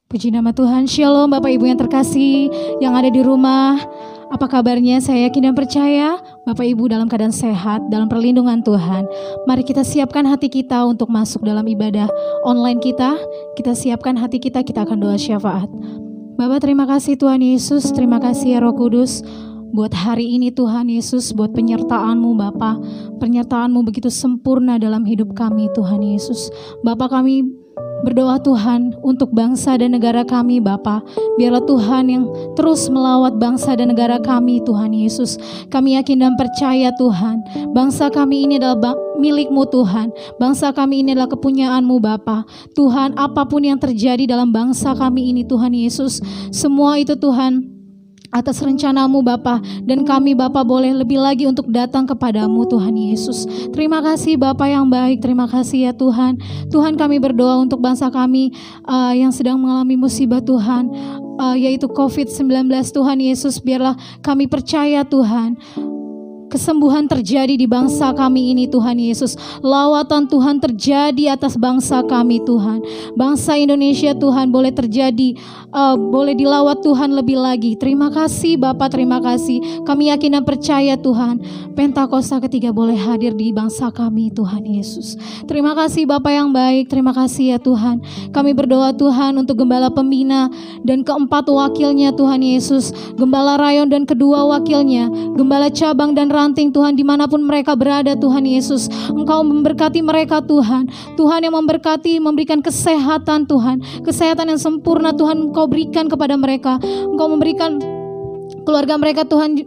Puji nama Tuhan. Shalom Bapak Ibu yang terkasih yang ada di rumah. Apa kabarnya? Saya yakin dan percaya Bapak Ibu dalam keadaan sehat, dalam perlindungan Tuhan. Mari kita siapkan hati kita untuk masuk dalam ibadah online kita. Kita siapkan hati kita, kita akan doa syafaat. Bapak, terima kasih Tuhan Yesus, terima kasih ya Roh Kudus. Buat hari ini Tuhan Yesus, buat penyertaan-Mu Bapa. Penyertaan-Mu begitu sempurna dalam hidup kami Tuhan Yesus. Bapa, kami berdoa Tuhan untuk bangsa dan negara kami Bapa. Biarlah Tuhan yang terus melawat bangsa dan negara kami Tuhan Yesus. Kami yakin dan percaya Tuhan, bangsa kami ini adalah milik-Mu Tuhan. Bangsa kami ini adalah kepunyaan-Mu Bapa. Tuhan, apapun yang terjadi dalam bangsa kami ini Tuhan Yesus, semua itu Tuhan atas rencana-Mu Bapa, dan kami Bapa boleh lebih lagi untuk datang kepadamu Tuhan Yesus. Terima kasih Bapa yang baik, terima kasih ya Tuhan. Tuhan, kami berdoa untuk bangsa kami yang sedang mengalami musibah Tuhan, yaitu COVID-19 Tuhan Yesus. Biarlah kami percaya Tuhan, kesembuhan terjadi di bangsa kami ini Tuhan Yesus. Lawatan Tuhan terjadi atas bangsa kami Tuhan. Bangsa Indonesia Tuhan boleh terjadi, boleh dilawat Tuhan lebih lagi. Terima kasih Bapa, terima kasih. Kami yakin dan percaya Tuhan, Pentakosta ketiga boleh hadir di bangsa kami Tuhan Yesus. Terima kasih Bapa yang baik, terima kasih ya Tuhan. Kami berdoa Tuhan untuk Gembala Pembina dan keempat wakilnya Tuhan Yesus. Gembala Rayon dan kedua wakilnya. Gembala Cabang dan ranting Tuhan, dimanapun mereka berada Tuhan Yesus, Engkau memberkati mereka Tuhan. Tuhan yang memberkati, memberikan kesehatan Tuhan, kesehatan yang sempurna Tuhan Engkau berikan kepada mereka. Engkau memberikan keluarga mereka Tuhan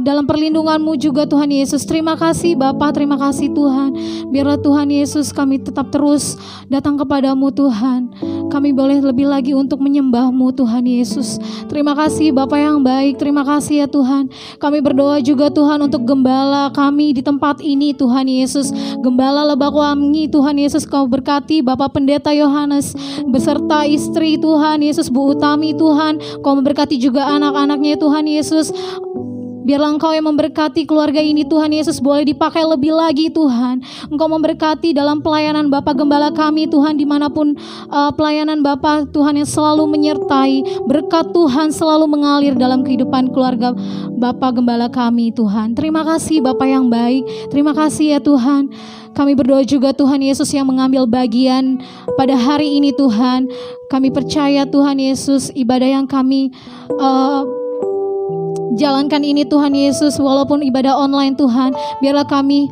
dalam perlindungan-Mu juga Tuhan Yesus. Terima kasih Bapa, terima kasih Tuhan. Biarlah Tuhan Yesus kami tetap terus datang kepadamu Tuhan. Kami boleh lebih lagi untuk menyembah-Mu Tuhan Yesus. Terima kasih Bapa yang baik, terima kasih ya Tuhan. Kami berdoa juga Tuhan untuk gembala kami di tempat ini Tuhan Yesus. Gembala Lebak Wangi Tuhan Yesus, Kau berkati Bapak Pendeta Yohanes beserta istri Tuhan Yesus, Bu Utami Tuhan. Kau memberkati juga anak-anaknya Tuhan Yesus. Biarlah Engkau yang memberkati keluarga ini Tuhan Yesus, boleh dipakai lebih lagi Tuhan. Engkau memberkati dalam pelayanan Bapak Gembala kami Tuhan, dimanapun pelayanan Bapak Tuhan yang selalu menyertai. Berkat Tuhan selalu mengalir dalam kehidupan keluarga Bapak Gembala kami Tuhan. Terima kasih Bapak yang baik, terima kasih ya Tuhan. Kami berdoa juga Tuhan Yesus yang mengambil bagian pada hari ini Tuhan. Kami percaya Tuhan Yesus, ibadah yang kami jalankan ini Tuhan Yesus, walaupun ibadah online Tuhan, biarlah kami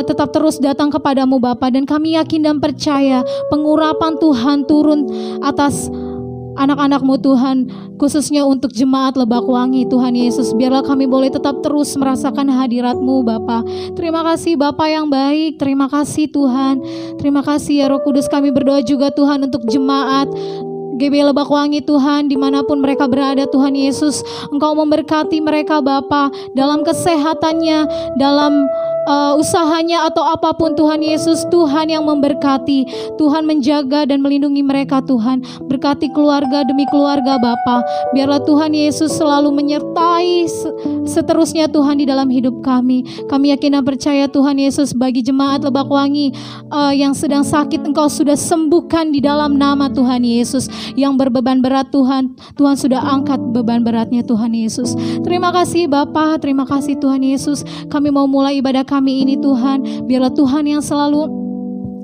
tetap terus datang kepadamu Bapa, dan kami yakin dan percaya pengurapan Tuhan turun atas anak-anak-Mu Tuhan, khususnya untuk jemaat Lebak Wangi Tuhan Yesus. Biarlah kami boleh tetap terus merasakan hadirat-Mu Bapa. Terima kasih Bapa yang baik, terima kasih Tuhan. Terima kasih ya Roh Kudus. Kami berdoa juga Tuhan untuk jemaat GB Lebak Wangi Tuhan, dimanapun mereka berada Tuhan Yesus, Engkau memberkati mereka Bapa, dalam kesehatannya, dalam usahanya atau apapun Tuhan Yesus. Tuhan yang memberkati, Tuhan menjaga dan melindungi mereka Tuhan. Berkati keluarga demi keluarga Bapa. Biarlah Tuhan Yesus selalu menyertai seterusnya Tuhan di dalam hidup kami. Kami yakin dan percaya Tuhan Yesus, bagi jemaat Lebak Wangi yang sedang sakit, Engkau sudah sembuhkan di dalam nama Tuhan Yesus. Yang berbeban berat Tuhan, Tuhan sudah angkat beban beratnya Tuhan Yesus. Terima kasih Bapa, terima kasih Tuhan Yesus. Kami mau mulai ibadah kami ini Tuhan. Biarlah Tuhan yang selalu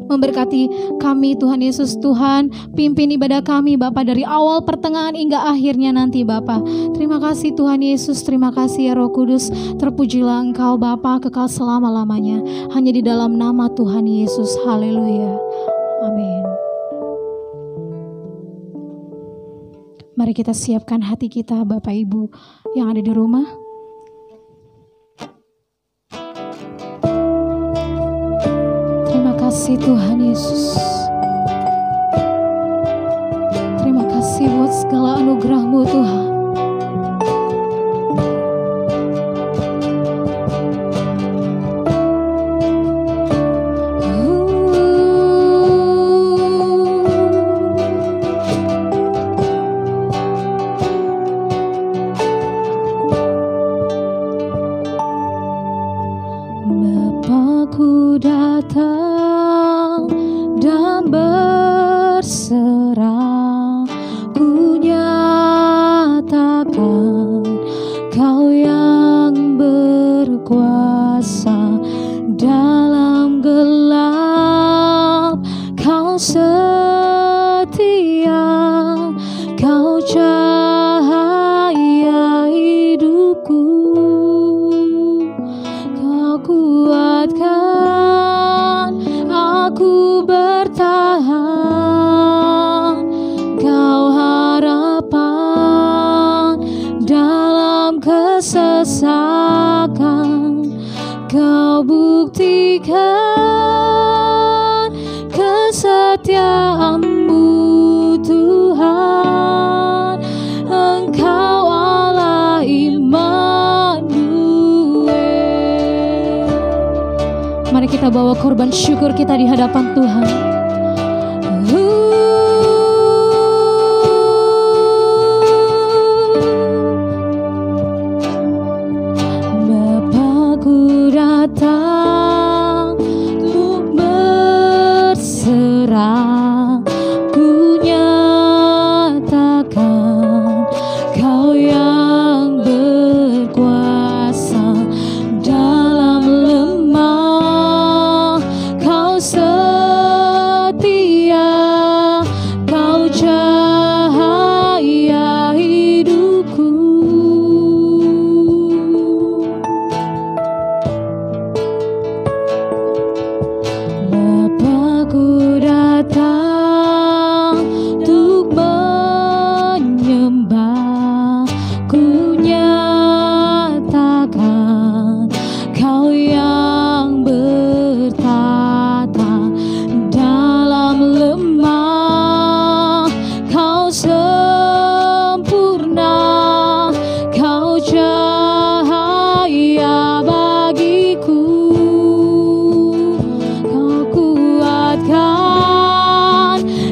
memberkati kami Tuhan Yesus. Tuhan, pimpin ibadah kami Bapa dari awal, pertengahan hingga akhirnya nanti Bapa. Terima kasih Tuhan Yesus, terima kasih ya Roh Kudus. Terpujilah Engkau Bapa kekal selama-lamanya, hanya di dalam nama Tuhan Yesus. Haleluya, amin. Mari kita siapkan hati kita Bapak Ibu yang ada di rumah. Terima kasih Tuhan Yesus. Terima kasih buat segala anugerah-Mu Tuhan. Bapakku datang dan berserah Kau setia, Kau cahaya hidupku. Kau kuatkan aku bertahan. Kau harapan dalam kesesakan. Kau buktikan kesetiaan-Mu Tuhan. Engkau Allah Immanuel. Mari kita bawa korban syukur kita di hadapan Tuhan. Bapakku datang untuk berserah, ku nyatakan Kau yang berkuasa dalam lemah. Kau setia, Kau cahaya hidupku. Bapakku datang untuk menyembah, ku nyatakan Kau yang bertata dalam lemah. Kau sempurna, Kau cahaya bagiku. Kau kuatkan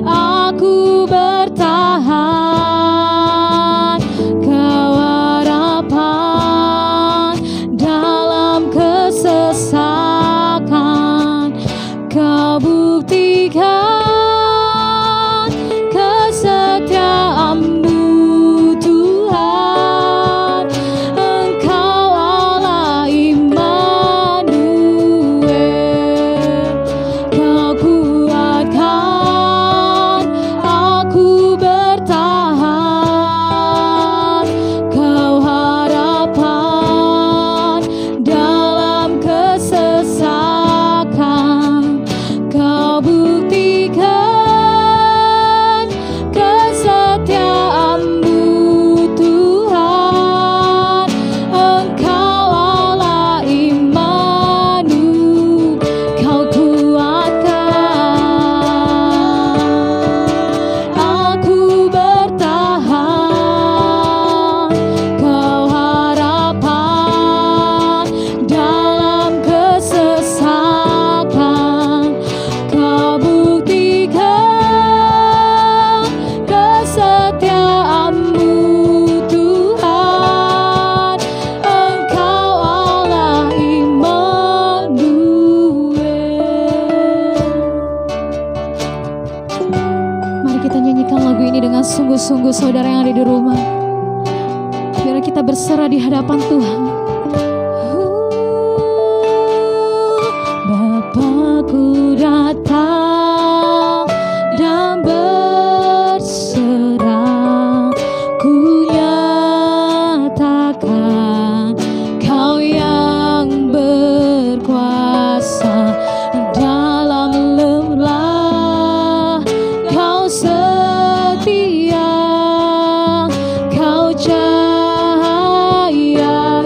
aku bertahan. Kau harapan dalam kesesakan. Kau buktikan kesetiaan-Mu Tuhan. Engkau Allah Immanuel. Kau kuatkan aku bertahan. Kau harapan dalam kesesakan. Kau buktikan kesetiaan-Mu Tuhan. Engkau Allah Immanuel. Kau kuatkan aku bertahan. Kau harapan dalam kesesakan. Kau buktikan kesetiaan-Mu Tuhan. Engkau Allah Immanuel. Mari kita nyanyikan lagu ini dengan sungguh-sungguh, saudara yang ada di rumah. Biar kita berserah di hadapan Tuhan. Bapakku datang dan berserah, ku nyatakan Kau yang berkuasa dalam lemah. Kau setia, Kau cahaya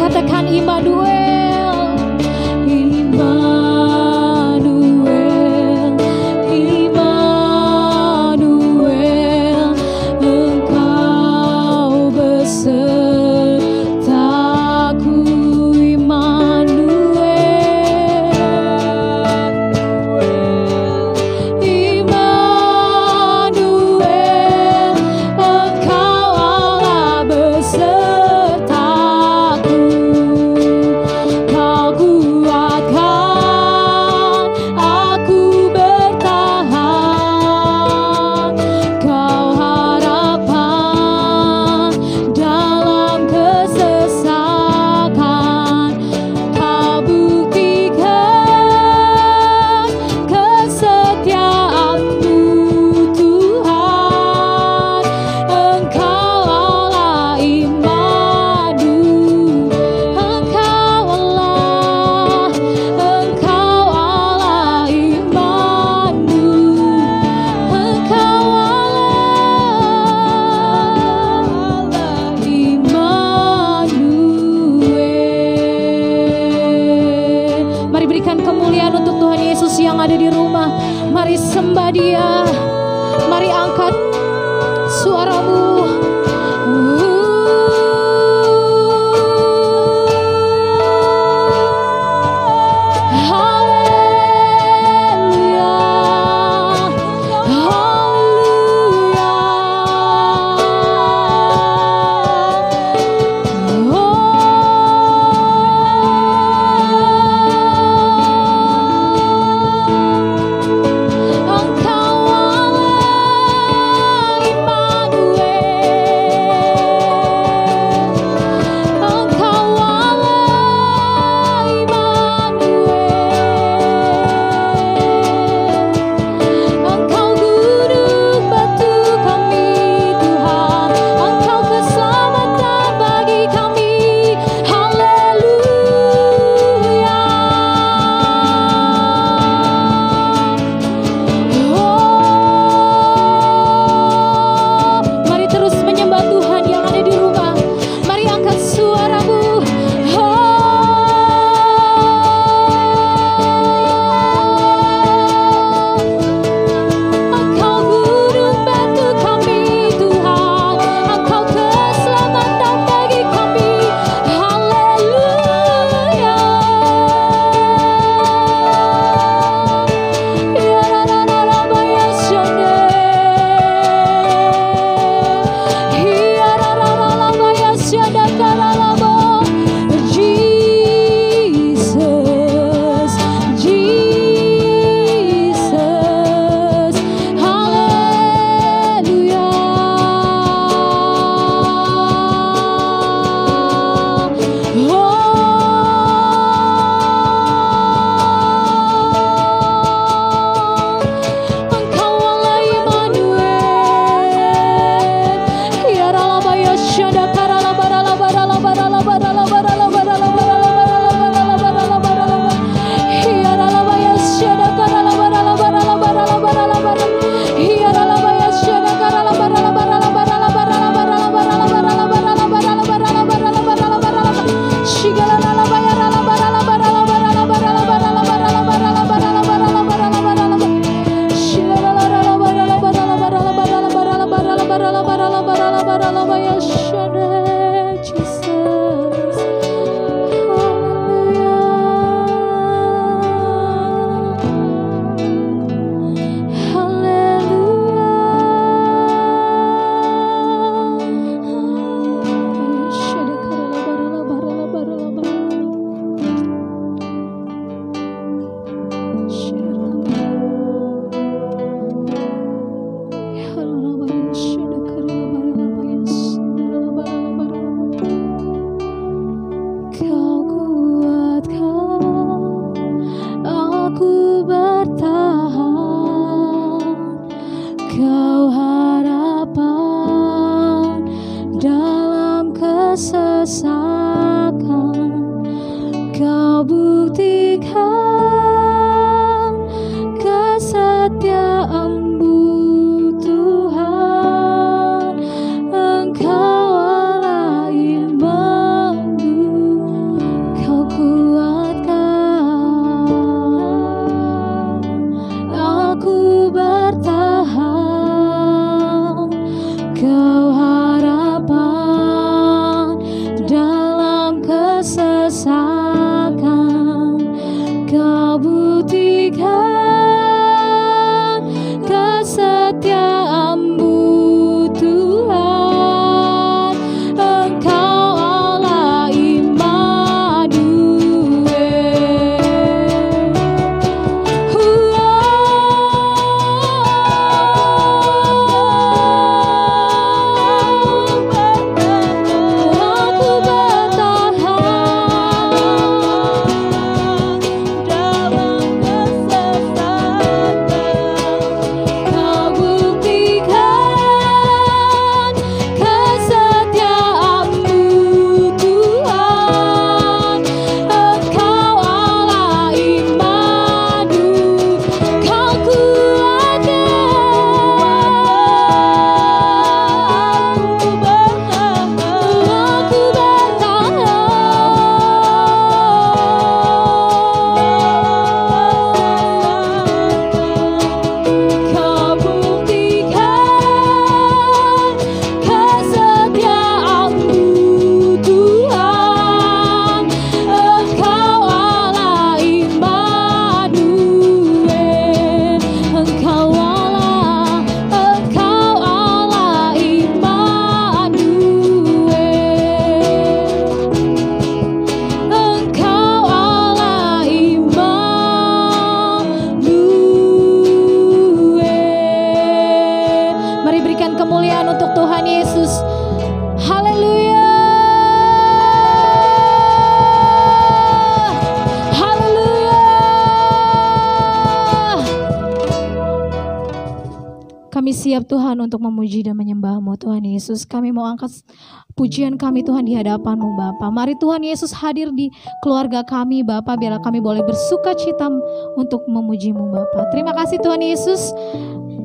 katakan Immanuel, Immanuel, Immanuel, Engkau besertaku, Immanuel, Immanuel, Engkau Allah besertaku, Kau kuatkan aku bertahan, Kau harapan dalam kesesakan, Kau buktikan kesetiaan-Mu Tuhan, Engkau Allah Immanuel, Engkau Allah, Engkau Allah Immanuel, Engkau Allah Immanuel. Mari berikan kemuliaan untuk Tuhan Yesus yang ada di rumah. Mari sembah Dia. Mari angkat suaramu. Haleluya, Engkau Allah Immanuel, rasakan, Kau buktikan kesetiaan-Mu Tuhan. Engkau Allah Immanuel. Aku bertahan dalam kesesatan. Kau buktikan kesetiaan-Mu Tuhan. Engkau Allah Immanuel. Kau Kau buktikan kesetiaan-Mu Tuhan. Engkau Allah Immanuel. Engkau Allah Immanuel. Engkau Allah Immanuel. Mari berikan kemuliaan untuk Tuhan Yesus. Haleluya. Haleluya. Kami siap Tuhan untuk memuji dan menyembah-Mu Tuhan Yesus. Kami mau angkat pujian kami Tuhan di hadapan-Mu Bapa. Mari Tuhan Yesus hadir di keluarga kami Bapa, biarlah kami boleh bersuka cita untuk memuji-Mu Bapa. Terima kasih Tuhan Yesus.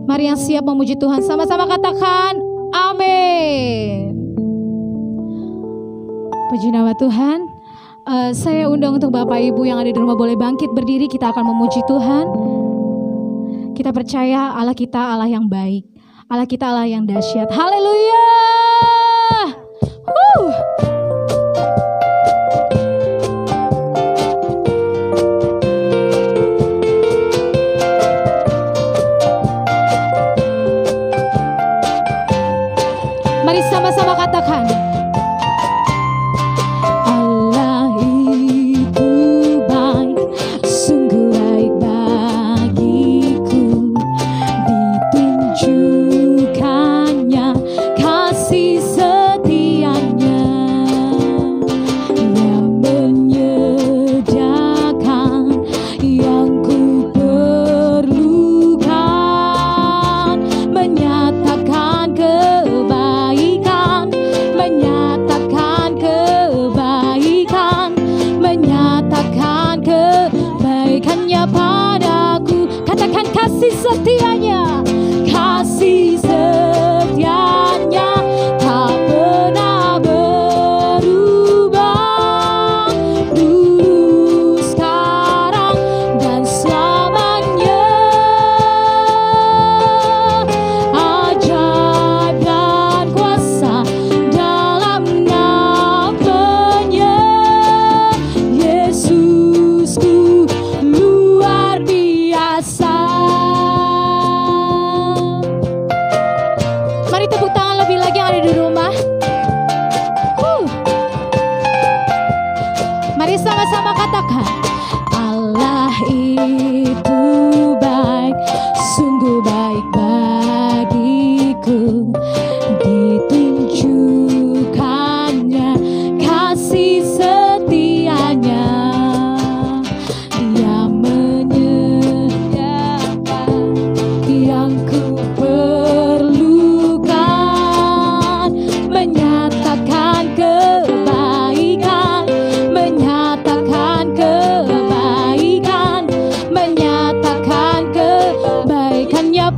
Mari yang siap memuji Tuhan sama-sama katakan amin. Puji nama Tuhan. Saya undang untuk Bapak Ibu yang ada di rumah boleh bangkit berdiri. Kita akan memuji Tuhan. Kita percaya Allah kita Allah yang baik, Allah kita Allah yang dahsyat. Haleluya. Mari sama-sama katakan. Allah itu baik, sungguh baik bagiku. Ditunjukkannya kasih setianya, yang menyediakan yang ku perlukan, menyatakan kebaikan, menyatakan kebaikan, menyatakan kebaikannya padaku. Katakan kasih setianya, kasih setianya tak pernah berubah, dulu sekarang dan selamanya. Ajaib dan kuasa dalam namanya, Yesusku luar biasa. Mari tepuk tangan lebih lagi yang ada di rumah. Mari sama-sama katakan. Allah itu baik, sungguh baik bagiku. Ditunjukkannya kasih setianya, Dia menyediakan yang ku perlukan, menyatakan kebaikan, menyatakan kebaikan, menyatakan kebaikannya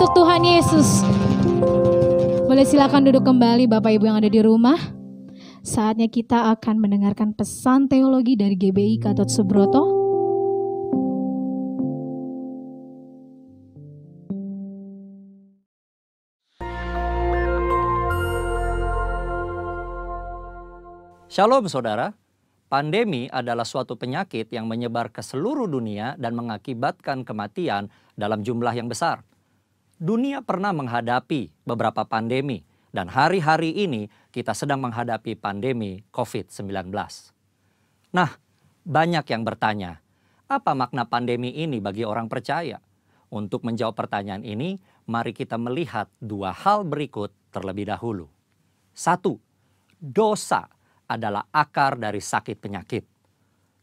untuk Tuhan Yesus. Boleh silakan duduk kembali Bapak Ibu yang ada di rumah. Saatnya kita akan mendengarkan pesan teologi dari GBI Gatot Subroto. Shalom saudara, pandemi adalah suatu penyakit yang menyebar ke seluruh dunia dan mengakibatkan kematian dalam jumlah yang besar. Dunia pernah menghadapi beberapa pandemi dan hari-hari ini kita sedang menghadapi pandemi COVID-19. Nah, banyak yang bertanya, apa makna pandemi ini bagi orang percaya? Untuk menjawab pertanyaan ini, mari kita melihat dua hal berikut terlebih dahulu. 1. Dosa adalah akar dari sakit penyakit.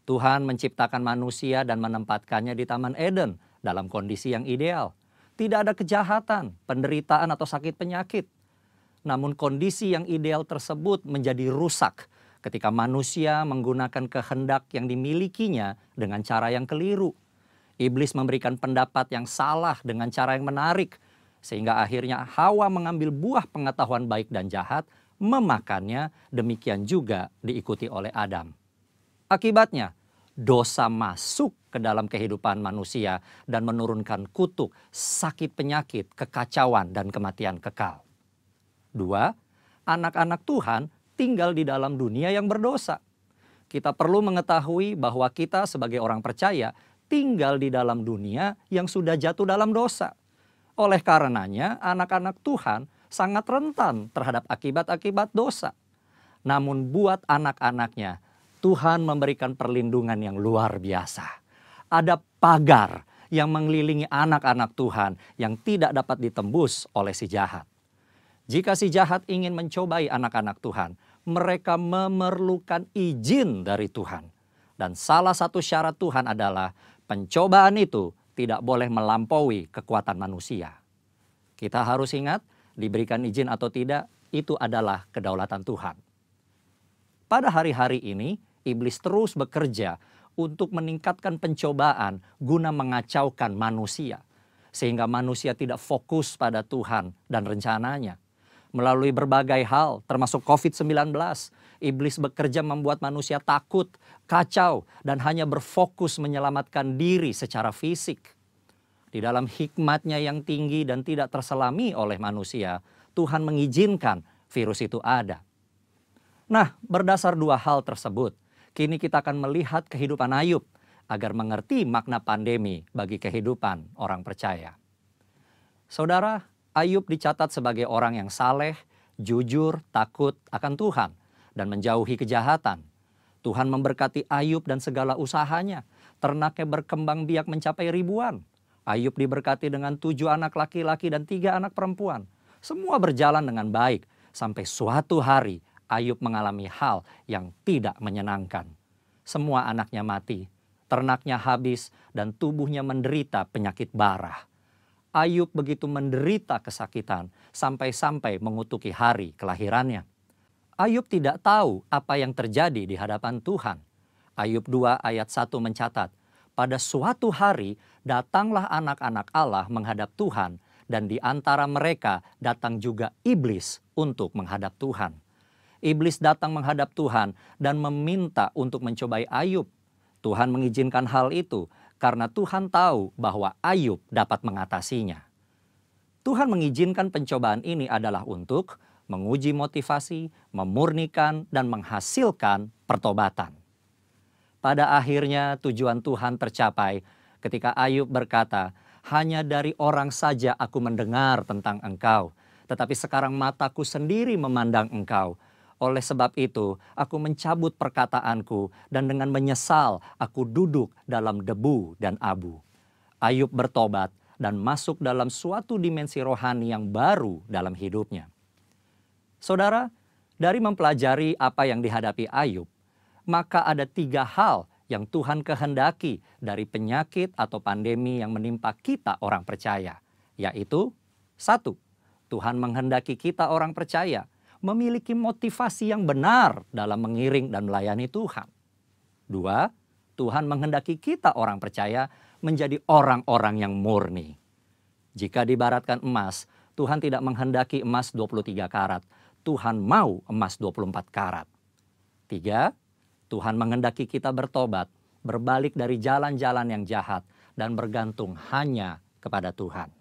Tuhan menciptakan manusia dan menempatkannya di Taman Eden dalam kondisi yang ideal. Tidak ada kejahatan, penderitaan atau sakit penyakit. Namun kondisi yang ideal tersebut menjadi rusak ketika manusia menggunakan kehendak yang dimilikinya dengan cara yang keliru. Iblis memberikan pendapat yang salah dengan cara yang menarik, sehingga akhirnya Hawa mengambil buah pengetahuan baik dan jahat, memakannya, demikian juga diikuti oleh Adam. Akibatnya, dosa masuk ke dalam kehidupan manusia dan menurunkan kutuk, sakit penyakit, kekacauan, dan kematian kekal. 2. Anak-anak Tuhan tinggal di dalam dunia yang berdosa. Kita perlu mengetahui bahwa kita sebagai orang percaya tinggal di dalam dunia yang sudah jatuh dalam dosa. Oleh karenanya, anak-anak Tuhan sangat rentan terhadap akibat-akibat dosa. Namun buat anak-anaknya, Tuhan memberikan perlindungan yang luar biasa. Ada pagar yang mengelilingi anak-anak Tuhan yang tidak dapat ditembus oleh si jahat. Jika si jahat ingin mencobai anak-anak Tuhan, mereka memerlukan izin dari Tuhan. Dan salah satu syarat Tuhan adalah pencobaan itu tidak boleh melampaui kekuatan manusia. Kita harus ingat, diberikan izin atau tidak, itu adalah kedaulatan Tuhan. Pada hari-hari ini, iblis terus bekerja untuk meningkatkan pencobaan guna mengacaukan manusia. Sehingga manusia tidak fokus pada Tuhan dan rencananya. Melalui berbagai hal, termasuk COVID-19, iblis bekerja membuat manusia takut, kacau, dan hanya berfokus menyelamatkan diri secara fisik. Di dalam hikmatnya yang tinggi dan tidak terselami oleh manusia, Tuhan mengizinkan virus itu ada. Nah, berdasar dua hal tersebut, kini kita akan melihat kehidupan Ayub agar mengerti makna pandemi bagi kehidupan orang percaya. Saudara, Ayub dicatat sebagai orang yang saleh, jujur, takut akan Tuhan, dan menjauhi kejahatan. Tuhan memberkati Ayub dan segala usahanya. Ternaknya berkembang biak mencapai ribuan. Ayub diberkati dengan 7 anak laki-laki dan 3 anak perempuan. Semua berjalan dengan baik, sampai suatu hari Ayub mengalami hal yang tidak menyenangkan. Semua anaknya mati, ternaknya habis, dan tubuhnya menderita penyakit bara. Ayub begitu menderita kesakitan sampai-sampai mengutuki hari kelahirannya. Ayub tidak tahu apa yang terjadi di hadapan Tuhan. Ayub 2 ayat 1 mencatat, pada suatu hari datanglah anak-anak Allah menghadap Tuhan, dan di antara mereka datang juga iblis untuk menghadap Tuhan. Iblis datang menghadap Tuhan dan meminta untuk mencobai Ayub. Tuhan mengizinkan hal itu karena Tuhan tahu bahwa Ayub dapat mengatasinya. Tuhan mengizinkan pencobaan ini adalah untuk menguji motivasi, memurnikan, dan menghasilkan pertobatan. Pada akhirnya tujuan Tuhan tercapai ketika Ayub berkata, hanya dari orang saja aku mendengar tentang engkau, tetapi sekarang mataku sendiri memandang engkau. Oleh sebab itu, aku mencabut perkataanku dan dengan menyesal aku duduk dalam debu dan abu. Ayub bertobat dan masuk dalam suatu dimensi rohani yang baru dalam hidupnya. Saudara, dari mempelajari apa yang dihadapi Ayub, maka ada 3 hal yang Tuhan kehendaki dari penyakit atau pandemi yang menimpa kita orang percaya. Yaitu, 1, Tuhan menghendaki kita orang percaya memiliki motivasi yang benar dalam mengiring dan melayani Tuhan. 2, Tuhan menghendaki kita orang percaya menjadi orang-orang yang murni. Jika diibaratkan emas, Tuhan tidak menghendaki emas 23 karat. Tuhan mau emas 24 karat. 3, Tuhan menghendaki kita bertobat, berbalik dari jalan-jalan yang jahat, dan bergantung hanya kepada Tuhan.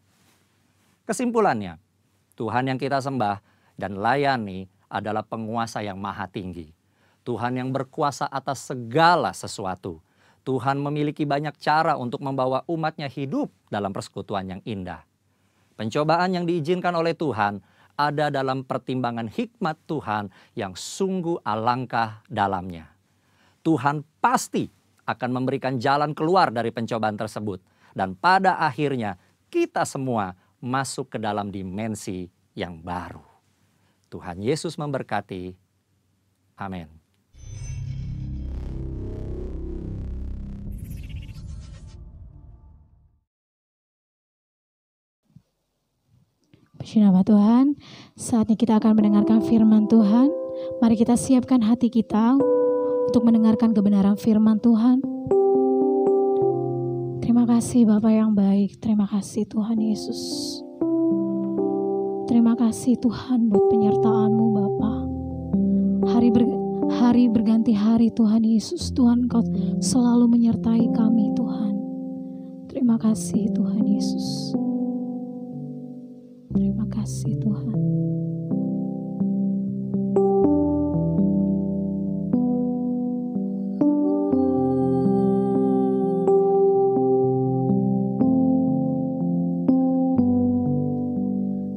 Kesimpulannya, Tuhan yang kita sembah dan layani adalah penguasa yang maha tinggi. Tuhan yang berkuasa atas segala sesuatu. Tuhan memiliki banyak cara untuk membawa umatnya hidup dalam persekutuan yang indah. Pencobaan yang diizinkan oleh Tuhan ada dalam pertimbangan hikmat Tuhan yang sungguh alangkah dalamnya. Tuhan pasti akan memberikan jalan keluar dari pencobaan tersebut. Dan pada akhirnya kita semua masuk ke dalam dimensi yang baru. Tuhan Yesus memberkati. Amin. Puji nama Tuhan, saatnya kita akan mendengarkan firman Tuhan. Mari kita siapkan hati kita untuk mendengarkan kebenaran firman Tuhan. Terima kasih Bapa yang baik, terima kasih Tuhan Yesus. Terima kasih Tuhan buat penyertaan-Mu Bapa. Hari berganti hari Tuhan Yesus, Tuhan Kau selalu menyertai kami Tuhan. Terima kasih Tuhan Yesus. Terima kasih Tuhan.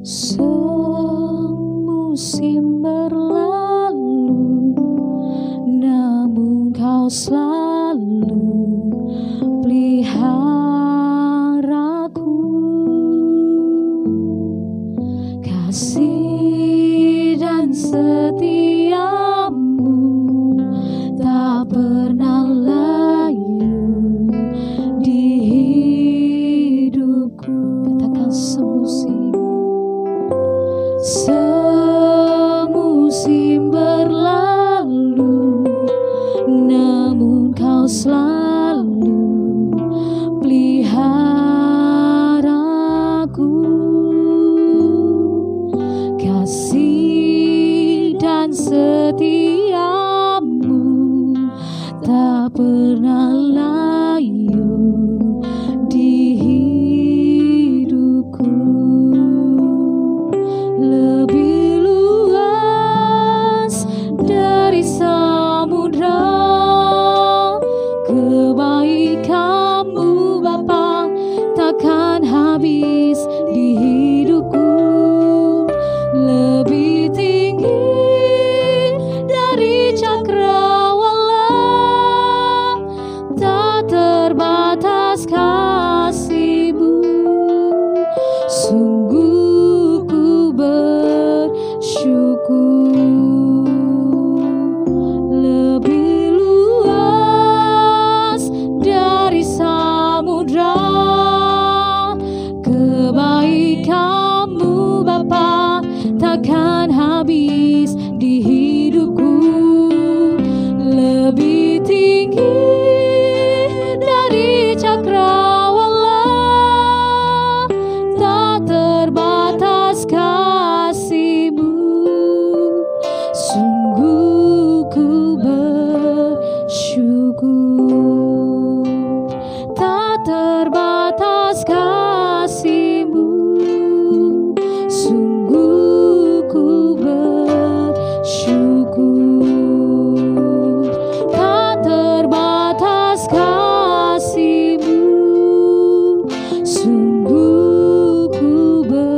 Semusim berlalu, namun Kau selalu peliharaku. Kasih dan setiamu tak pernah layu di hidupku. Katakan semusim berlalu, namun Kau selalu peliharaku. Kasih dan setiamu tak pernah layu di hidupku. Lebih luas dari samudra kebaikan-Mu Bapa takkan habis di hidupku. Lebih tinggi dari cakrawala, tak terbatas kasih-Mu. Sungguh ku bersyukur. Lebih luas dari samudra kebaikan-Mu Bapa takkan habis di hidupku. Lebih tinggi dari cakrawala, tak terbatas kasih-Mu. Sungguh ku bersyukur. Tak terbatas kasih-Mu. Sungguh ku bersyukur. Tak terbatas kasih-Mu. Sungguh ku bersyukur.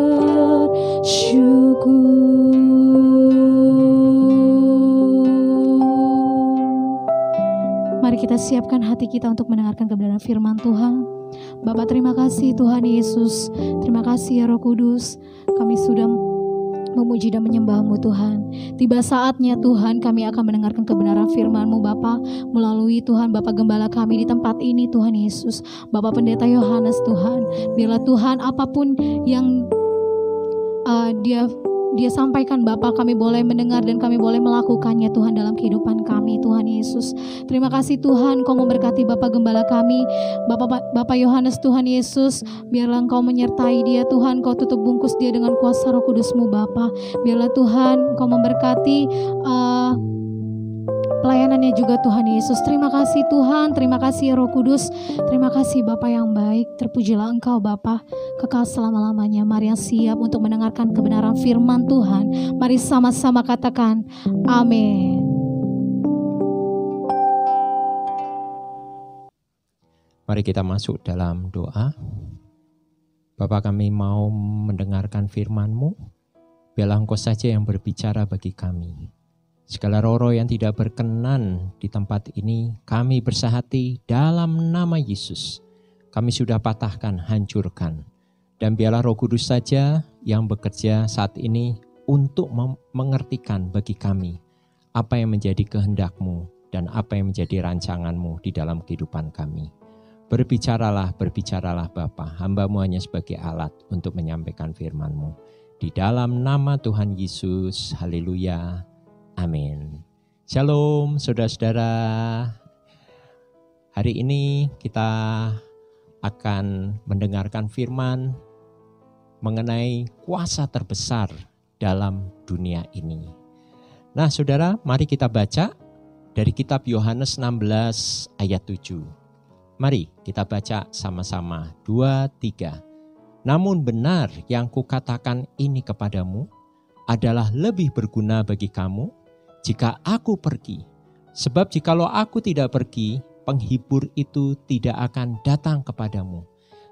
Mari kita siapkan hati kita untuk mendengarkan kebenaran firman Tuhan. Bapa, terima kasih Tuhan Yesus. Terima kasih ya Roh Kudus. Kami sudah memuji dan menyembah-Mu Tuhan. Tiba saatnya Tuhan kami akan mendengarkan kebenaran firman-Mu Bapa, melalui Tuhan Bapa Gembala kami di tempat ini Tuhan Yesus. Bapak Pendeta Yohanes Tuhan, biarlah Tuhan apapun yang dia Dia sampaikan Bapa, kami boleh mendengar dan kami boleh melakukannya Tuhan dalam kehidupan kami Tuhan Yesus. Terima kasih Tuhan, Kau memberkati Bapak Gembala kami, Bapak Yohanes Tuhan Yesus. Biarlah Engkau menyertai dia Tuhan, Kau tutup bungkus dia dengan kuasa Roh Kudus-Mu Bapa. Biarlah Tuhan Kau memberkati pelayanannya juga Tuhan Yesus. Terima kasih Tuhan, terima kasih Roh Kudus, terima kasih Bapa yang baik. Terpujilah Engkau Bapa, kekal selama-lamanya. Mari yang siap untuk mendengarkan kebenaran firman Tuhan, mari sama-sama katakan amin. Mari kita masuk dalam doa. Bapa, kami mau mendengarkan firman-Mu. Biarlah Engkau saja yang berbicara bagi kami. Segala roh-roh yang tidak berkenan di tempat ini, kami bersahati dalam nama Yesus. Kami sudah patahkan, hancurkan. Dan biarlah Roh Kudus saja yang bekerja saat ini untuk mengertikan bagi kami apa yang menjadi kehendak-Mu dan apa yang menjadi rancangan-Mu di dalam kehidupan kami. Berbicaralah Bapa, hamba-Mu hanya sebagai alat untuk menyampaikan firman-Mu. Di dalam nama Tuhan Yesus, haleluya. Amin. Shalom saudara-saudara. Hari ini kita akan mendengarkan firman mengenai kuasa terbesar dalam dunia ini. Nah saudara, mari kita baca dari kitab Yohanes 16 ayat 7. Mari kita baca sama-sama. 2, 3. Namun benar yang kukatakan ini kepadamu adalah lebih berguna bagi kamu jika aku pergi. Sebab jikalau aku tidak pergi, penghibur itu tidak akan datang kepadamu.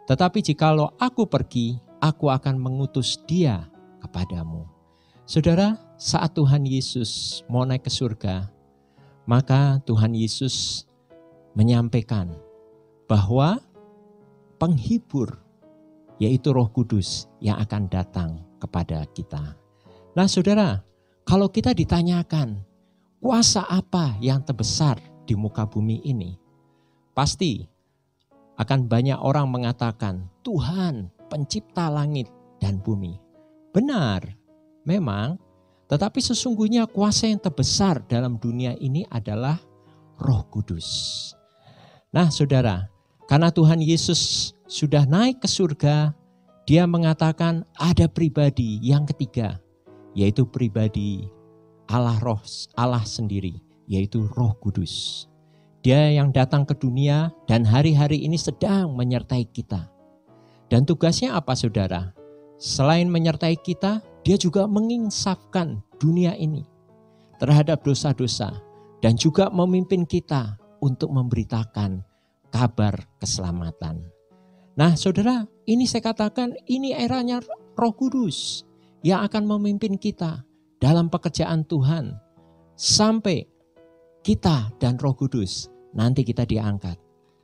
Tetapi jikalau aku pergi, aku akan mengutus dia kepadamu. Saudara, saat Tuhan Yesus mau naik ke surga, maka Tuhan Yesus menyampaikan bahwa penghibur, yaitu Roh Kudus yang akan datang kepada kita. Nah saudara, kalau kita ditanyakan, kuasa apa yang terbesar di muka bumi ini? Pasti akan banyak orang mengatakan, Tuhan pencipta langit dan bumi. Benar, memang. Tetapi sesungguhnya kuasa yang terbesar dalam dunia ini adalah Roh Kudus. Nah saudara, karena Tuhan Yesus sudah naik ke surga, Dia mengatakan ada pribadi yang ketiga, yaitu pribadi Allah sendiri, yaitu Roh Kudus. Dia yang datang ke dunia dan hari-hari ini sedang menyertai kita. Dan tugasnya apa saudara? Selain menyertai kita, dia juga menginsafkan dunia ini terhadap dosa-dosa dan juga memimpin kita untuk memberitakan kabar keselamatan. Nah saudara, ini saya katakan ini eranya Roh Kudus yang akan memimpin kita dalam pekerjaan Tuhan sampai kita dan Roh Kudus nanti kita diangkat.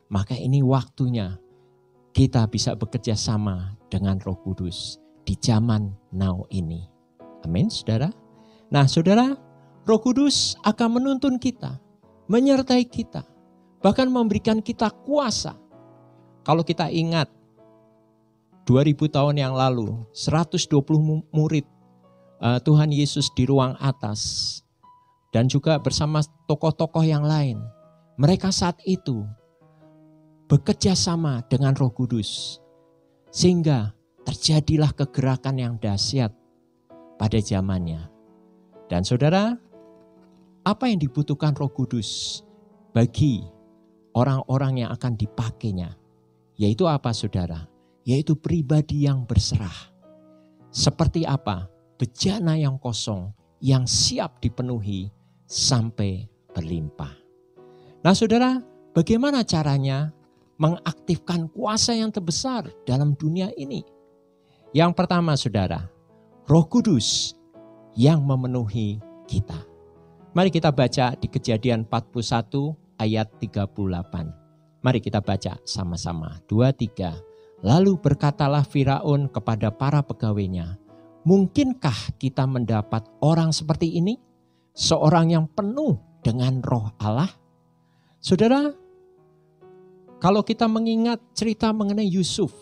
Maka ini waktunya kita bisa bekerja sama dengan Roh Kudus di zaman now ini. Amin saudara. Nah saudara, Roh Kudus akan menuntun kita, menyertai kita, bahkan memberikan kita kuasa. Kalau kita ingat 2000 tahun yang lalu, 120 murid Tuhan Yesus di ruang atas dan juga bersama tokoh-tokoh yang lain. Mereka saat itu bekerja sama dengan Roh Kudus sehingga terjadilah kegerakan yang dahsyat pada zamannya. Dan saudara, apa yang dibutuhkan Roh Kudus bagi orang-orang yang akan dipakainya? Yaitu apa saudara? Yaitu pribadi yang berserah. Seperti apa? Bejana yang kosong, yang siap dipenuhi sampai berlimpah. Nah saudara, bagaimana caranya mengaktifkan kuasa yang terbesar dalam dunia ini? Yang pertama saudara, Roh Kudus yang memenuhi kita. Mari kita baca di Kejadian 41 ayat 38. Mari kita baca sama-sama. 2, 3. Lalu berkatalah Firaun kepada para pegawainya, mungkinkah kita mendapat orang seperti ini? Seorang yang penuh dengan roh Allah? Saudara, kalau kita mengingat cerita mengenai Yusuf,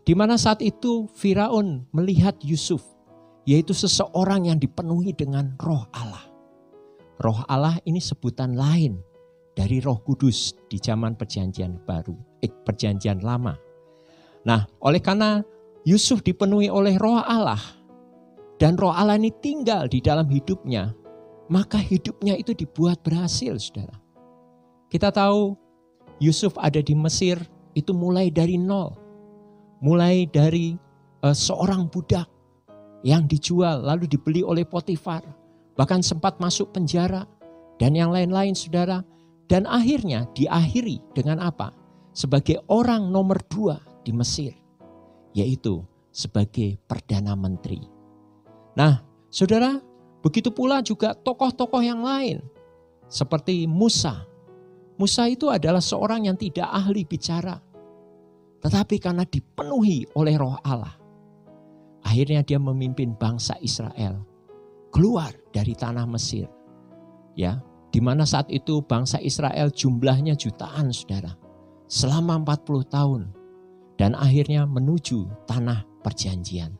di mana saat itu Firaun melihat Yusuf yaitu seseorang yang dipenuhi dengan Roh Allah. Roh Allah ini sebutan lain dari Roh Kudus di zaman Perjanjian Baru, Perjanjian Lama. Nah, oleh karena Yusuf dipenuhi oleh Roh Allah dan Roh Allah ini tinggal di dalam hidupnya, maka hidupnya itu dibuat berhasil, saudara. Kita tahu Yusuf ada di Mesir itu mulai dari nol, mulai dari seorang budak yang dijual lalu dibeli oleh Potifar, bahkan sempat masuk penjara dan yang lain-lain, saudara. Dan akhirnya diakhiri dengan apa? Sebagai orang nomor 2 di Mesir, yaitu sebagai Perdana Menteri. Nah, saudara, begitu pula juga tokoh-tokoh yang lain seperti Musa. Musa itu adalah seorang yang tidak ahli bicara, tetapi karena dipenuhi oleh Roh Allah, akhirnya dia memimpin bangsa Israel keluar dari tanah Mesir. Ya, di mana saat itu bangsa Israel jumlahnya jutaan, saudara, selama 40 tahun dan akhirnya menuju tanah perjanjian.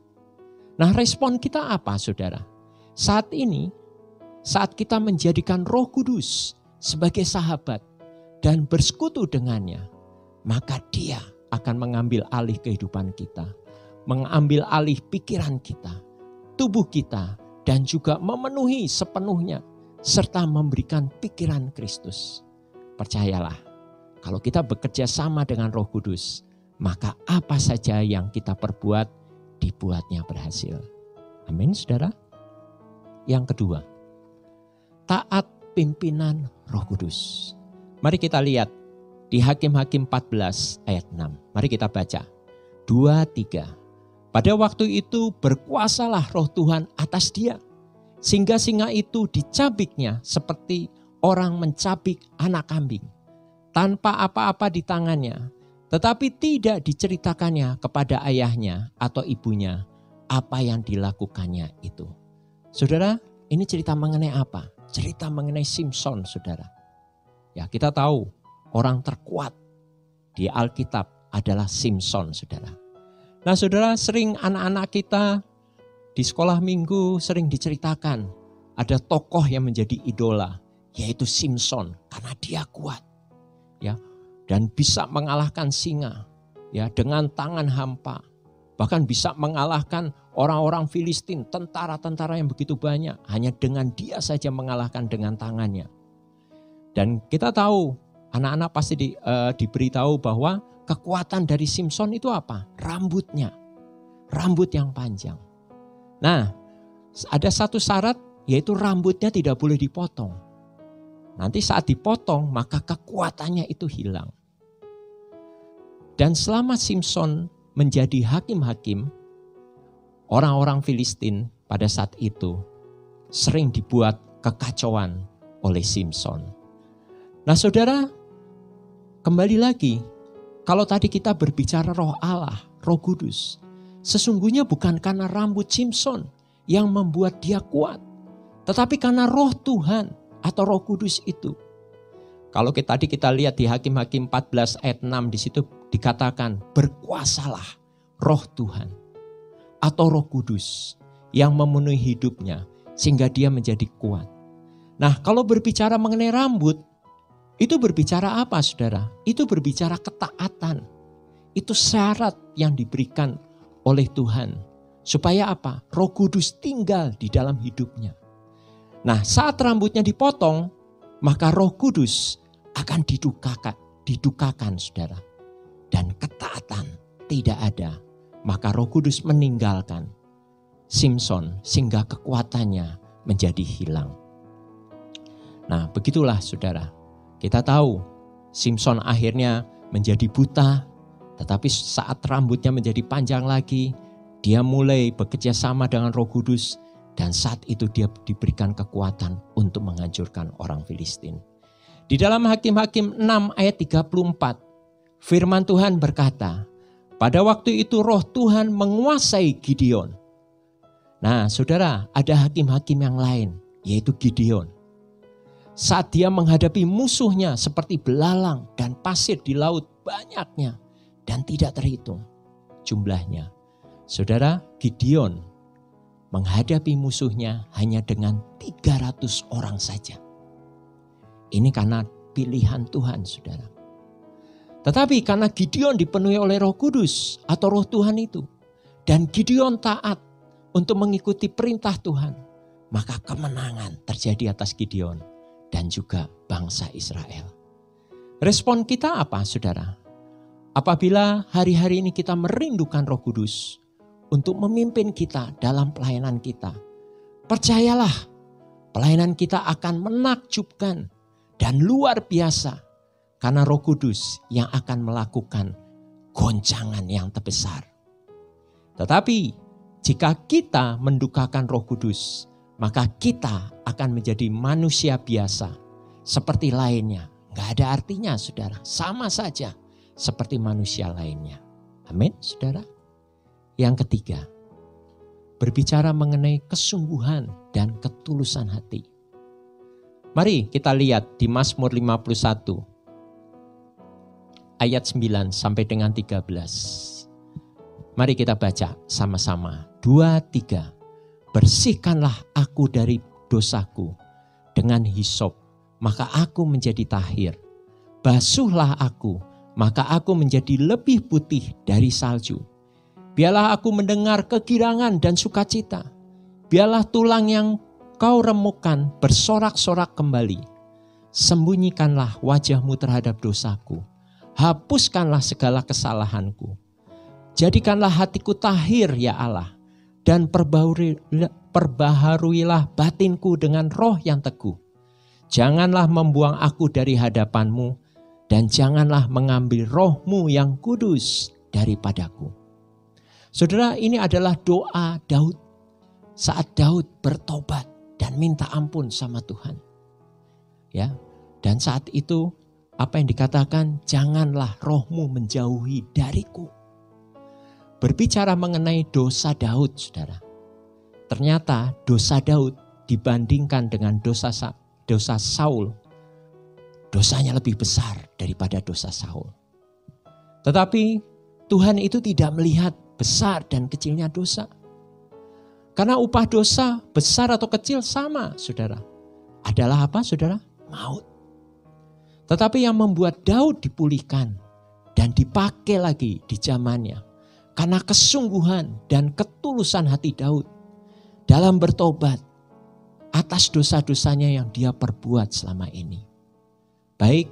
Nah, respon kita apa, saudara? Saat ini, saat kita menjadikan Roh Kudus sebagai sahabat dan bersekutu dengannya, maka Dia akan mengambil alih kehidupan kita, mengambil alih pikiran kita, tubuh kita, dan juga memenuhi sepenuhnya serta memberikan pikiran Kristus. Percayalah, kalau kita bekerja sama dengan Roh Kudus, maka apa saja yang kita perbuat dibuatnya berhasil. Amin, saudara. Yang kedua, taat pimpinan Roh Kudus. Mari kita lihat di Hakim-Hakim 14 ayat 6. Mari kita baca. 2, 3. Pada waktu itu berkuasalah Roh Tuhan atas dia, sehingga singa itu dicabiknya seperti orang mencabik anak kambing, tanpa apa-apa di tangannya, tetapi tidak diceritakannya kepada ayahnya atau ibunya apa yang dilakukannya itu. Saudara, ini cerita mengenai apa? Cerita mengenai Simson, saudara. Ya, kita tahu orang terkuat di Alkitab adalah Simson, saudara. Nah, saudara, sering anak-anak kita di sekolah minggu sering diceritakan ada tokoh yang menjadi idola, yaitu Simson, karena dia kuat, ya, dan bisa mengalahkan singa, ya, dengan tangan hampa, bahkan bisa mengalahkan orang-orang Filistin, tentara-tentara yang begitu banyak, hanya dengan dia saja mengalahkan dengan tangannya. Dan kita tahu anak-anak pasti diberitahu bahwa kekuatan dari Simson itu apa? Rambutnya, rambut yang panjang. Nah, ada satu syarat, yaitu rambutnya tidak boleh dipotong. Nanti saat dipotong, maka kekuatannya itu hilang. Dan selama Simson menjadi hakim-hakim, orang-orang Filistin pada saat itu sering dibuat kekacauan oleh Simson. Nah, saudara, kembali lagi, kalau tadi kita berbicara Roh Allah, Roh Kudus, sesungguhnya bukan karena rambut Simson yang membuat dia kuat, tetapi karena Roh Tuhan atau Roh Kudus itu. Kalau tadi kita lihat di Hakim-Hakim 14 ayat 6, di situ dikatakan berkuasalah Roh Tuhan atau Roh Kudus yang memenuhi hidupnya sehingga dia menjadi kuat. Nah, kalau berbicara mengenai rambut, itu berbicara apa, saudara? Itu berbicara ketaatan. Itu syarat yang diberikan oleh Tuhan. Supaya apa? Roh Kudus tinggal di dalam hidupnya. Nah, saat rambutnya dipotong, maka Roh Kudus akan didukakan, saudara. Dan ketaatan tidak ada. Maka Roh Kudus meninggalkan Simson sehingga kekuatannya menjadi hilang. Nah, begitulah, saudara. Kita tahu Simson akhirnya menjadi buta, tetapi saat rambutnya menjadi panjang lagi, dia mulai bekerja sama dengan Roh Kudus, dan saat itu dia diberikan kekuatan untuk menghancurkan orang Filistin. Di dalam Hakim-Hakim 6 ayat 34, firman Tuhan berkata, pada waktu itu Roh Tuhan menguasai Gideon. Nah, saudara, ada hakim-hakim yang lain, yaitu Gideon. Saat dia menghadapi musuhnya seperti belalang dan pasir di laut, banyaknya dan tidak terhitung jumlahnya. Saudara, Gideon menghadapi musuhnya hanya dengan 300 orang saja. Ini karena pilihan Tuhan, saudara. Tetapi karena Gideon dipenuhi oleh Roh Kudus atau Roh Tuhan itu, dan Gideon taat untuk mengikuti perintah Tuhan, maka kemenangan terjadi atas Gideon dan juga bangsa Israel. Respon kita apa, saudara? Apabila hari-hari ini kita merindukan Roh Kudus untuk memimpin kita dalam pelayanan kita, percayalah, pelayanan kita akan menakjubkan dan luar biasa karena Roh Kudus yang akan melakukan goncangan yang terbesar. Tetapi jika kita mendukakan Roh Kudus, maka kita akan menjadi manusia biasa seperti lainnya. Gak ada artinya, saudara. Sama saja seperti manusia lainnya. Amin, saudara. Yang ketiga, berbicara mengenai kesungguhan dan ketulusan hati. Mari kita lihat di Mazmur 51 ayat 9 sampai dengan 13. Mari kita baca sama-sama. 2, 3. Bersihkanlah aku dari dosaku dengan hisop, maka aku menjadi tahir. Basuhlah aku, maka aku menjadi lebih putih dari salju. Biarlah aku mendengar kegirangan dan sukacita. Biarlah tulang yang kau remukkan bersorak-sorak kembali. Sembunyikanlah wajahmu terhadap dosaku. Hapuskanlah segala kesalahanku. Jadikanlah hatiku tahir, ya Allah. Dan perbaharuilah batinku dengan roh yang teguh. Janganlah membuang aku dari hadapanmu, dan janganlah mengambil rohmu yang kudus daripadaku. Saudara, ini adalah doa Daud saat Daud bertobat dan minta ampun sama Tuhan. Ya, dan saat itu apa yang dikatakan, janganlah rohmu menjauhi dariku. Berbicara mengenai dosa Daud, saudara. Ternyata dosa Daud dibandingkan dengan dosa Saul, dosanya lebih besar daripada dosa Saul. Tetapi Tuhan itu tidak melihat besar dan kecilnya dosa. Karena upah dosa besar atau kecil sama, saudara. Adalah apa, saudara? Maut. Tetapi yang membuat Daud dipulihkan dan dipakai lagi di zamannya, karena kesungguhan dan ketulusan hati Daud dalam bertobat atas dosa-dosanya yang dia perbuat selama ini. Baik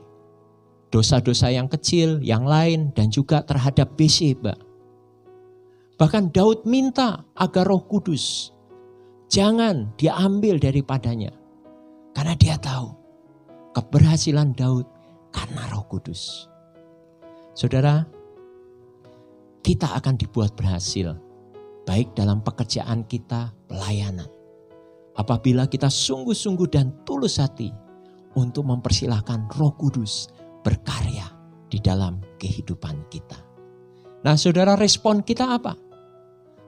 dosa-dosa yang kecil, yang lain, dan juga terhadap Betseba. Bahkan Daud minta agar Roh Kudus jangan diambil daripadanya. Karena dia tahu keberhasilan Daud karena Roh Kudus. Saudara, kita akan dibuat berhasil, baik dalam pekerjaan kita, pelayanan. Apabila kita sungguh-sungguh dan tulus hati untuk mempersilahkan Roh Kudus berkarya di dalam kehidupan kita. Nah, saudara, respon kita apa?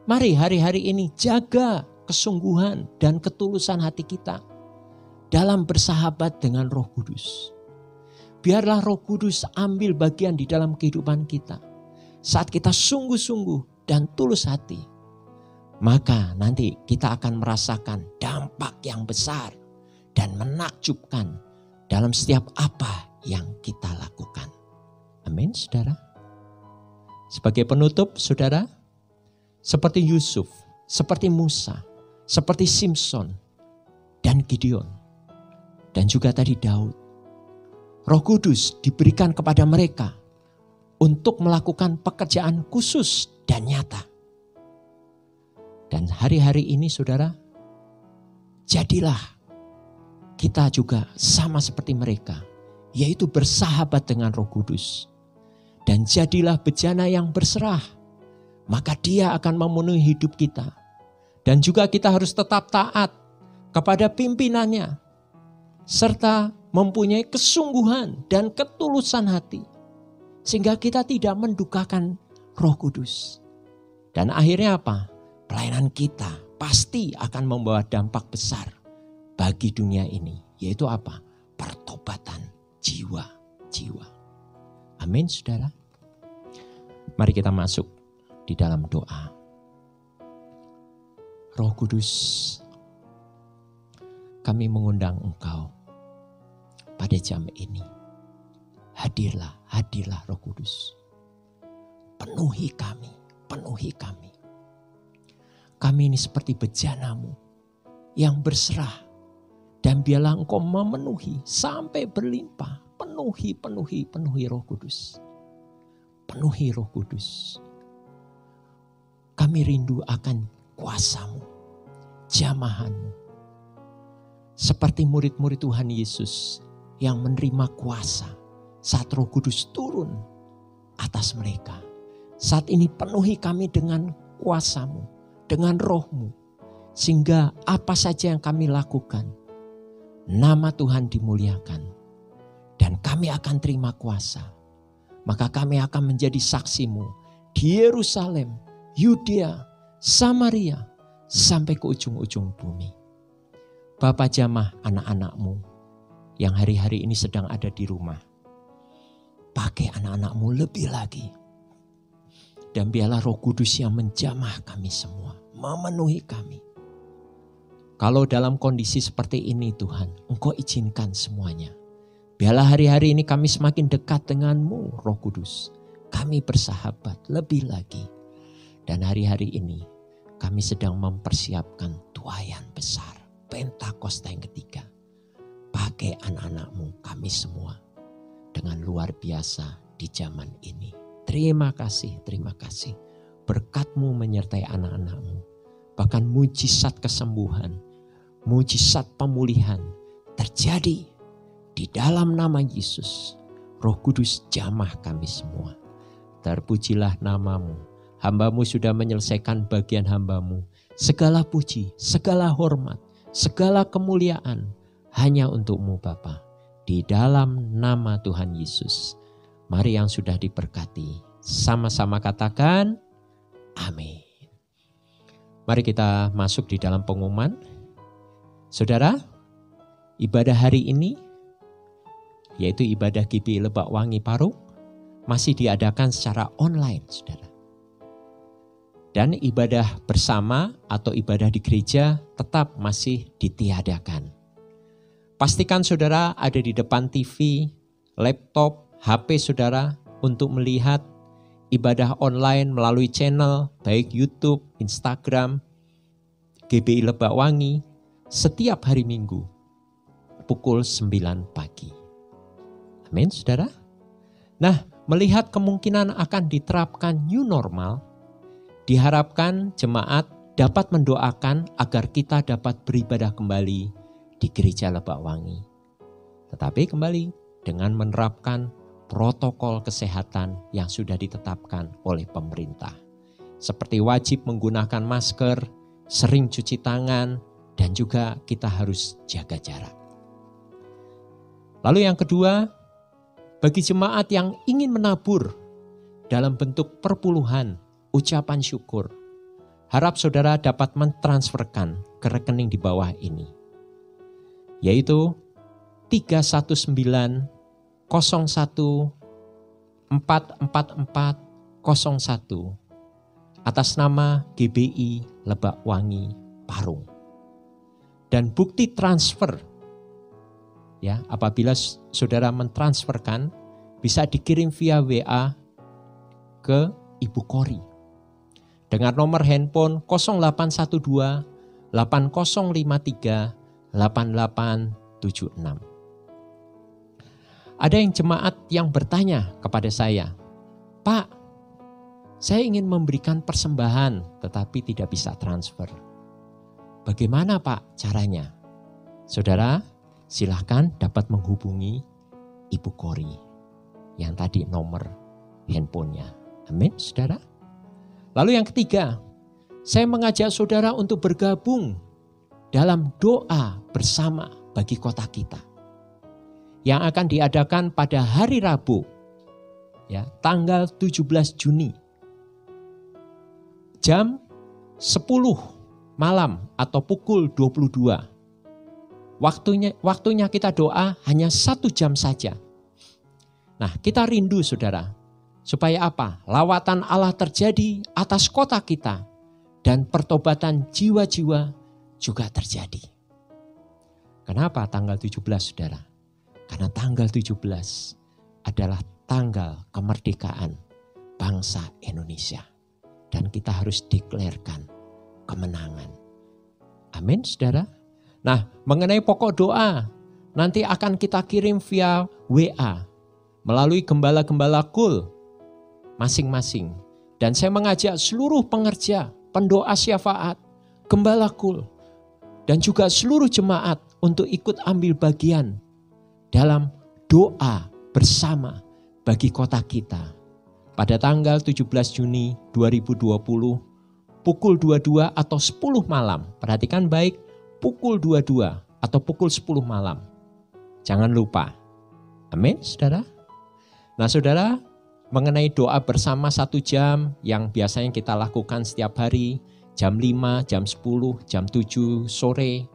Mari hari-hari ini jaga kesungguhan dan ketulusan hati kita dalam bersahabat dengan Roh Kudus. Biarlah Roh Kudus ambil bagian di dalam kehidupan kita. Saat kita sungguh-sungguh dan tulus hati, maka nanti kita akan merasakan dampak yang besar dan menakjubkan dalam setiap apa yang kita lakukan. Amin, saudara. Sebagai penutup, saudara, seperti Yusuf, seperti Musa, seperti Simpson dan Gideon, dan juga tadi Daud, Roh Kudus diberikan kepada mereka untuk melakukan pekerjaan khusus dan nyata. Dan hari-hari ini, saudara, jadilah kita juga sama seperti mereka, yaitu bersahabat dengan Roh Kudus. Dan jadilah bejana yang berserah, maka Dia akan memenuhi hidup kita. Dan juga kita harus tetap taat kepada pimpinannya, serta mempunyai kesungguhan dan ketulusan hati, sehingga kita tidak mendukakan Roh Kudus. Dan akhirnya apa? Pelayanan kita pasti akan membawa dampak besar bagi dunia ini. Yaitu apa? Pertobatan jiwa-jiwa. Amin, saudara. Mari kita masuk di dalam doa. Roh Kudus, kami mengundang Engkau pada jam ini. Hadirlah, hadirlah Roh Kudus. Penuhi kami, penuhi kami. Kami ini seperti bejana-Mu yang berserah. Dan biarlah Engkau memenuhi sampai berlimpah. Penuhi, penuhi, penuhi Roh Kudus. Penuhi Roh Kudus. Kami rindu akan kuasa-Mu, jamahan-Mu. Seperti murid-murid Tuhan Yesus yang menerima kuasa saat Roh Kudus turun atas mereka. Saat ini penuhi kami dengan kuasa-Mu, dengan Roh-Mu. Sehingga apa saja yang kami lakukan, nama Tuhan dimuliakan. Dan kami akan terima kuasa. Maka kami akan menjadi saksi-Mu di Yerusalem, Yudea, Samaria, sampai ke ujung-ujung bumi. Bapa jamah anak-anak-Mu yang hari-hari ini sedang ada di rumah. Pakai anak-anak-Mu lebih lagi. Dan biarlah Roh Kudus yang menjamah kami semua, memenuhi kami. Kalau dalam kondisi seperti ini Tuhan, Engkau izinkan semuanya. Biarlah hari-hari ini kami semakin dekat dengan-Mu, Roh Kudus. Kami bersahabat lebih lagi. Dan hari-hari ini kami sedang mempersiapkan tuaian besar. Pentakosta yang ketiga. Pakai anak-anak-Mu kami semua. Dengan luar biasa di zaman ini. Terima kasih, terima kasih. Berkat-Mu menyertai anak-anak-Mu. Bahkan mujizat kesembuhan, mujizat pemulihan terjadi di dalam nama Yesus. Roh Kudus jamah kami semua. Terpujilah nama-Mu. Hamba-Mu sudah menyelesaikan bagian hamba-Mu. Segala puji, segala hormat, segala kemuliaan hanya untuk-Mu Bapa. Di dalam nama Tuhan Yesus. Mari yang sudah diberkati, sama-sama katakan amin. Mari kita masuk di dalam pengumuman. Saudara, ibadah hari ini, yaitu ibadah GBI Lebak Wangi Parung, masih diadakan secara online, saudara. Dan ibadah bersama atau ibadah di gereja tetap masih ditiadakan. Pastikan saudara ada di depan TV, laptop, HP saudara untuk melihat ibadah online melalui channel baik YouTube, Instagram, GBI Lebak Wangi setiap hari Minggu pukul 9 pagi. Amin saudara. Nah, melihat kemungkinan akan diterapkan new normal, diharapkan jemaat dapat mendoakan agar kita dapat beribadah kembali di Gereja Lebak Wangi. Tetapi kembali dengan menerapkan protokol kesehatan yang sudah ditetapkan oleh pemerintah. Seperti wajib menggunakan masker, sering cuci tangan, dan juga kita harus jaga jarak. Lalu yang kedua, bagi jemaat yang ingin menabur dalam bentuk perpuluhan, ucapan syukur, harap saudara dapat mentransferkan ke rekening di bawah ini. Yaitu 319 01 44401 atas nama GBI Lebak Wangi Parung. Dan bukti transfer, ya, apabila saudara mentransferkan bisa dikirim via WA ke Ibu Kori dengan nomor handphone 0812 8053 8876. Ada yang jemaat yang bertanya kepada saya, Pak, saya ingin memberikan persembahan tetapi tidak bisa transfer. Bagaimana Pak caranya? Saudara, silahkan dapat menghubungi Ibu Kori yang tadi nomor handphonenya. Amin, saudara. Lalu yang ketiga, saya mengajak saudara untuk bergabung dalam doa bersama bagi kota kita. Yang akan diadakan pada hari Rabu, ya, tanggal 17 Juni, jam 10 malam atau pukul 22. Waktunya kita doa hanya 1 jam saja. Nah, kita rindu saudara, supaya apa? Lawatan Allah terjadi atas kota kita dan pertobatan jiwa-jiwa juga terjadi. Kenapa tanggal 17, saudara? Karena tanggal 17 adalah tanggal kemerdekaan bangsa Indonesia. Dan kita harus deklarkan kemenangan. Amin, saudara. Nah, mengenai pokok doa, nanti akan kita kirim via WA melalui gembala-gembala KUL masing-masing. Dan saya mengajak seluruh pengerja, pendoa syafaat, gembala KUL, dan juga seluruh jemaat untuk ikut ambil bagian dalam doa bersama bagi kota kita. Pada tanggal 17 Juni 2020, pukul 22 atau 10 malam. Perhatikan baik, pukul 22 atau pukul 10 malam. Jangan lupa. Amin, saudara. Nah, saudara, mengenai doa bersama 1 jam yang biasanya kita lakukan setiap hari, jam 5, jam 10, jam 7 sore,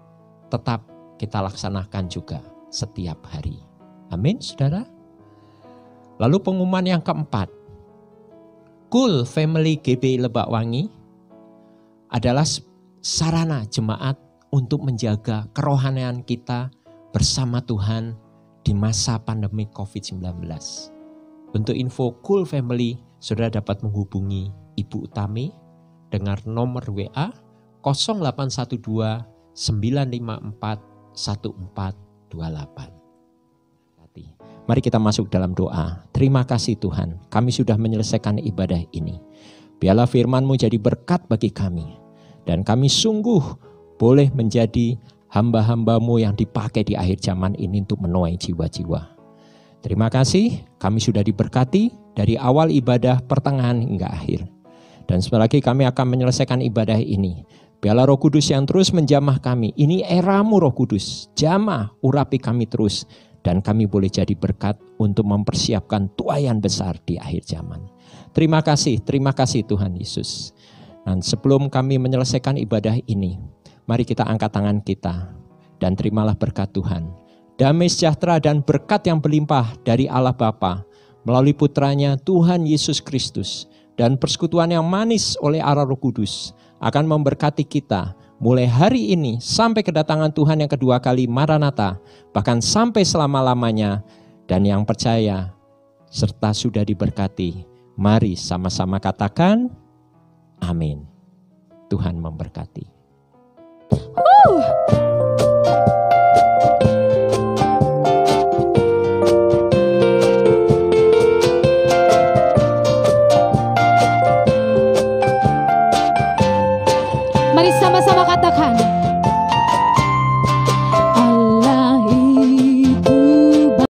tetap kita laksanakan juga setiap hari. Amin, saudara. Lalu pengumuman yang keempat, KUL Family GB Lebakwangi adalah sarana jemaat untuk menjaga kerohanian kita bersama Tuhan di masa pandemi COVID-19. Untuk info KUL Family, saudara dapat menghubungi Ibu Utami dengan nomor WA 0812 954 1428. Mari kita masuk dalam doa. Terima kasih Tuhan, kami sudah menyelesaikan ibadah ini. Biarlah firman-Mu jadi berkat bagi kami. Dan kami sungguh boleh menjadi hamba-hamba-Mu yang dipakai di akhir zaman ini untuk menuai jiwa-jiwa. Terima kasih, kami sudah diberkati dari awal ibadah, pertengahan hingga akhir. Dan sebentar lagi kami akan menyelesaikan ibadah ini. Biarlah Roh Kudus yang terus menjamah kami. Ini era-Mu Roh Kudus, jamah, urapi kami terus. Dan kami boleh jadi berkat untuk mempersiapkan tuaian besar di akhir zaman. Terima kasih Tuhan Yesus. Dan sebelum kami menyelesaikan ibadah ini, mari kita angkat tangan kita dan terimalah berkat Tuhan. Damai sejahtera dan berkat yang berlimpah dari Allah Bapa melalui putranya Tuhan Yesus Kristus dan persekutuan yang manis oleh arah Roh Kudus akan memberkati kita mulai hari ini sampai kedatangan Tuhan yang kedua kali Maranatha, bahkan sampai selama-lamanya. Dan yang percaya serta sudah diberkati, mari sama-sama katakan amin. Tuhan memberkati.